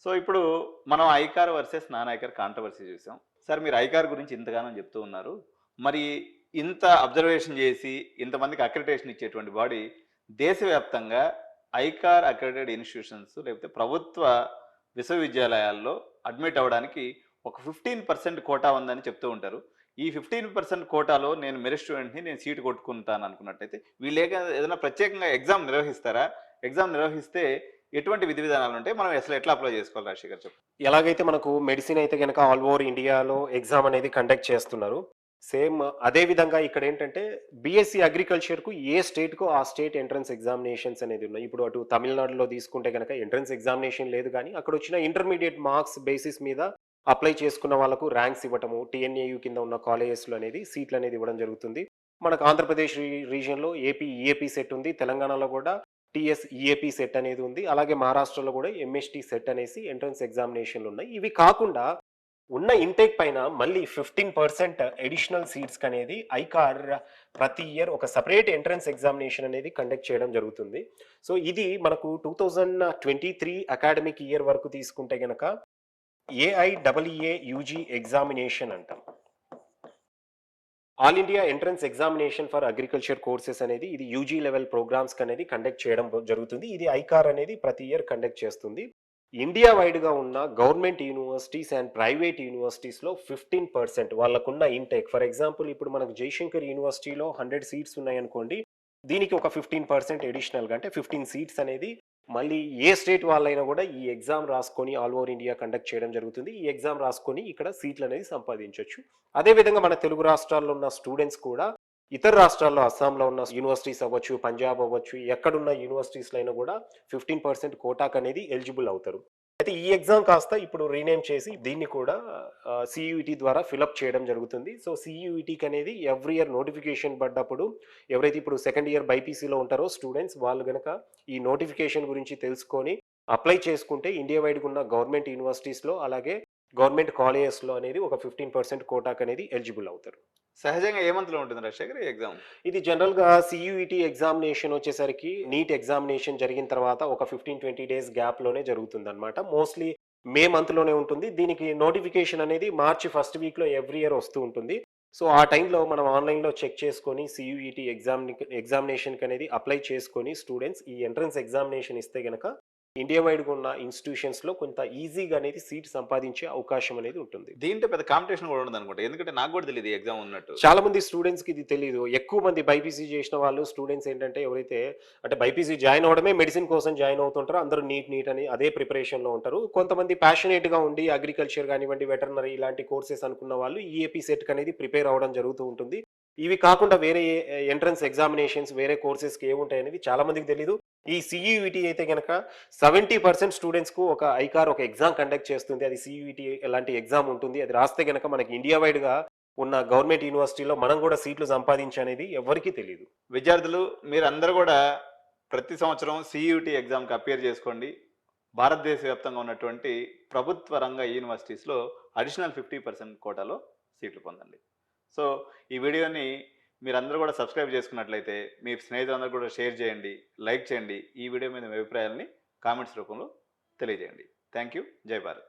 So, ఇప్పుడు మనం ICAR versus non ICAR controversy చూసాం. సార్ మీరు ఐకార్ గురించి ఇంతగానం చెప్తూ ఉన్నారు. మరి ఇంత అబ్జర్వేషన్ చేసి, ఇంతమందికి అక్రిడిటేషన్ ఇచ్చేటువంటి బాడీ దేశవ్యాప్తంగా ఐకార్ అక్రిడిటెడ్ ఇన్‌స్టిట్యూషన్స్ లేకపోతే ప్రభుత్వ విశ్వవిద్యాలయాల్లో అడ్మిట్ అవ్వడానికి ఒక 15% కోటా ఉందని చెప్తూ ఉంటారు. ఈ 15% కోటాలో నేను మెరిట్ స్టూడెంట్‌ని నేను సీట్ కొట్టుకుంటాను అనుకున్నట్టయితే ఏదైనా ప్రత్యేకంగా ఎగ్జామ్ నిర్వహిస్తారా? ఎగ్జామ్ నిర్వహిస్తే ఎటువంటి విధి విధానాలుంటాయి? మనం అసలు ఎట్లా అప్లై చేసుకోవాలి రాజశేఖర్ గారు చెప్పండి? ఎలాగైతే మనకు మెడిసిన్ అయితే గనక ఆల్ ఓవర్ ఇండియాలో ఎగ్జామ్ అనేది కండక్ట్ చేస్తున్నారు. సేమ్ అదే విధంగా ఇక్కడేంటంటే బీఎస్సీ అగ్రికల్చర్‌కు ఏ స్టేట్‌కో ఆ స్టేట్ ఎంట్రన్స్ ఎగ్జామినేషన్స్ అనేది ఉన్నాయి. ఇప్పుడు అటు తమిళనాడులో తీసుకుంటే గనక ఎంట్రన్స్ ఎగ్జామినేషన్ లేదు గానీ, అక్కడొచ్చిన ఇంటర్మీడియేట్ మార్క్స్ బేసిస్ మీద అప్లై చేసుకున్న వాళ్ళకు ర్యాంక్స్ ఇవ్వటము, టీఎన్ఏయూ కింద ఉన్న కాలేజెస్‌లో అనేది సీట్లనేది ఇవ్వడం జరుగుతుంది. మనకు ఆంధ్రప్రదేశ్ రీజియన్‌లో ఏపీ ఈఏపీ సెట్ ఉంది. తెలంగాణలో కూడా టీఎస్ ఈఏపీ సెట్ అనేది ఉంది. అలాగే మహారాష్ట్రలో కూడా ఎంఎస్టీ సెట్ అనేసి ఎంట్రన్స్ ఎగ్జామినేషన్‌లు ఉన్నాయి. ఇవి కాకుండా ఉన్న ఇంటేక్ పైన మళ్ళీ 15% అడిషనల్ సీట్స్‌కనేది ఐకార్ ప్రతి ఇయర్ ఒక సెపరేట్ ఎంట్రన్స్ ఎగ్జామినేషన్ అనేది కండక్ట్ చేయడం జరుగుతుంది. సో, ఇది మనకు 2023 అకాడమిక్ ఇయర్ వరకు తీసుకుంటే గనక ఏఐఈఏ యూజీ ఎగ్జామినేషన్ అంటాం. All India entrance examination for agriculture courses అనేది ఇది యూజీ లెవెల్ ప్రోగ్రామ్స్‌కి అనేది కండక్ట్ చేయడం జరుగుతుంది. ఇది ఐకార్ అనేది ప్రతి ఇయర్ కండక్ట్ చేస్తుంది. ఇండియా వైడ్‌గా ఉన్న గవర్నమెంట్ యూనివర్సిటీస్ అండ్ ప్రైవేట్ యూనివర్సిటీస్‌లో 15% వాళ్ళకున్న ఇంటేక్. ఫర్ ఎగ్జాంపుల్ ఇప్పుడు మనకు జయశంకర్ యూనివర్సిటీలో 100 సీట్స్ ఉన్నాయనుకోండి. దీనికి ఒక 15% అడిషనల్‌గా అంటే 15 సీట్స్ అనేది మళ్ళీ ఏ స్టేట్ వాళ్ళైనా కూడా ఈ ఎగ్జామ్ రాసుకొని ఆల్ ఓవర్ ఇండియా కండక్ట్ చేయడం జరుగుతుంది. ఈ ఎగ్జామ్ రాసుకొని ఇక్కడ సీట్లనేది సంపాదించొచ్చు. అదే విధంగా మన తెలుగు రాష్ట్రాల్లో ఉన్న స్టూడెంట్స్ కూడా ఇతర రాష్ట్రాల్లో అస్సాంలో ఉన్న యూనివర్సిటీస్ అవ్వచ్చు, పంజాబ్ అవ్వచ్చు, ఎక్కడున్న యూనివర్సిటీస్‌లో అయినా కూడా 15% కోటాకనేది ఎలిజిబుల్ అవుతారు. అయితే ఈ ఎగ్జామ్ కాస్త ఇప్పుడు రీనేమ్ చేసి దీన్ని కూడా సీయూఈటీ ద్వారా ఫిలప్ చేయడం జరుగుతుంది. సో, సీయూఈటీకి అనేది ఎవ్రీ ఇయర్ నోటిఫికేషన్ పడ్డప్పుడు ఎవరైతే ఇప్పుడు సెకండ్ ఇయర్ బైపీసీలో ఉంటారో స్టూడెంట్స్ వాళ్ళు గనక ఈ నోటిఫికేషన్ గురించి తెలుసుకొని అప్లై చేసుకుంటే ఇండియా వైడ్‌గా ఉన్న గవర్నమెంట్ యూనివర్సిటీస్‌లో అలాగే గవర్నమెంట్ కాలేజెస్‌లో అనేది ఒక 15% కోటాకనేది ఎలిజిబుల్ అవుతారు. సహజంగా ఏ మంత్‌లో ఉంటుంది రాజశేఖర్ ఈ ఎగ్జామ్? ఇది జనరల్‌గా సీయూఈటీ ఎగ్జామినేషన్ వచ్చేసరికి నీట్ ఎగ్జామినేషన్ జరిగిన తర్వాత ఒక 15-20 డేస్ గ్యాప్‌లోనే జరుగుతుందనమాట. మోస్ట్‌లీ మే మంత్‌లోనే ఉంటుంది. దీనికి నోటిఫికేషన్ అనేది మార్చి ఫస్ట్ వీక్‌లో ఎవ్రీ ఇయర్ వస్తూ ఉంటుంది. సో, ఆ టైంలో మనం ఆన్‌లైన్‌లో చెక్ చేసుకొని సీయూఈటీ ఎగ్జామినేషన్‌కనేది అప్లై చేసుకొని స్టూడెంట్స్ ఈ ఎంట్రన్స్ ఎగ్జామినేషన్ ఇస్తే గనక ఇండియా వైడ్‌గా ఉన్న ఇన్‌స్టిట్యూషన్స్‌లో కొంత ఈజీగా అనేది సీట్ సంపాదించే అవకాశం అనేది ఉంటుంది. దీంట్లో పెద్ద కాంపిటీషన్ కూడా ఉండదనుకుంటా. ఎందుకంటే నాకు కూడా తెలీదు ఈ ఎగ్జామ్ ఉన్నట్టు. చాలా మంది స్టూడెంట్స్‌కి ఇది తెలీదు. ఎక్కువ మంది బైపీసీ చేసిన వాళ్ళు స్టూడెంట్స్ ఏంటంటే ఎవరైతే అంటే బైపీసీ జాయిన్ అవ్వడమే మెడిసిన్ కోసం జాయిన్ అవుతుంటారో అందరూ నీట్ అని అదే ప్రిపరేషన్‌లో ఉంటారు. కొంతమంది ప్యాషనేట్‌గా ఉండి అగ్రికల్చర్ గానివ్వండి, వెటర్నరీ ఇలాంటి కోర్సెస్ అనుకున్న వాళ్ళు ఈఏపీ సెట్‌కి అనేది ప్రిపేర్ అవ్వడం జరుగుతూ ఉంటుంది. ఇవి కాకుండా వేరే ఎంట్రన్స్ ఎగ్జామినేషన్స్ వేరే కోర్సెస్‌కి ఏముంటాయనేది చాలా మందికి తెలీదు. ఈ సీయూఈటీ అయితే గనక 70% స్టూడెంట్స్‌కు ఒక ఐకార్ ఒక ఎగ్జామ్ కండక్ట్ చేస్తుంది. అది సీయూఈటీ లాంటి ఎగ్జామ్ ఉంటుంది. అది రాస్తే గనక మనకి ఇండియా వైడ్‌గా ఉన్న గవర్నమెంట్ యూనివర్సిటీలో మనం కూడా సీట్లు సంపాదించనేది ఎవ్వరికీ తెలీదు. విద్యార్థులు మీరందరూ కూడా ప్రతి సంవత్సరం సీయూటీ ఎగ్జామ్‌కి అపియర్ చేసుకోండి. భారతదేశ వ్యాప్తంగా ఉన్నటువంటి ప్రభుత్వ రంగ యూనివర్సిటీస్‌లో అడిషనల్ 50% కోటాలో సీట్లు పొందండి. సో, ఈ వీడియోని మీరందరూ కూడా సబ్స్క్రైబ్ చేసుకున్నట్లయితే మీ స్నేహితులందరూ కూడా షేర్ చేయండి, లైక్ చేయండి. ఈ వీడియో మీద మీ అభిప్రాయాలని కామెంట్స్ రూపంలో తెలియజేయండి. Thank you. జై భారత్.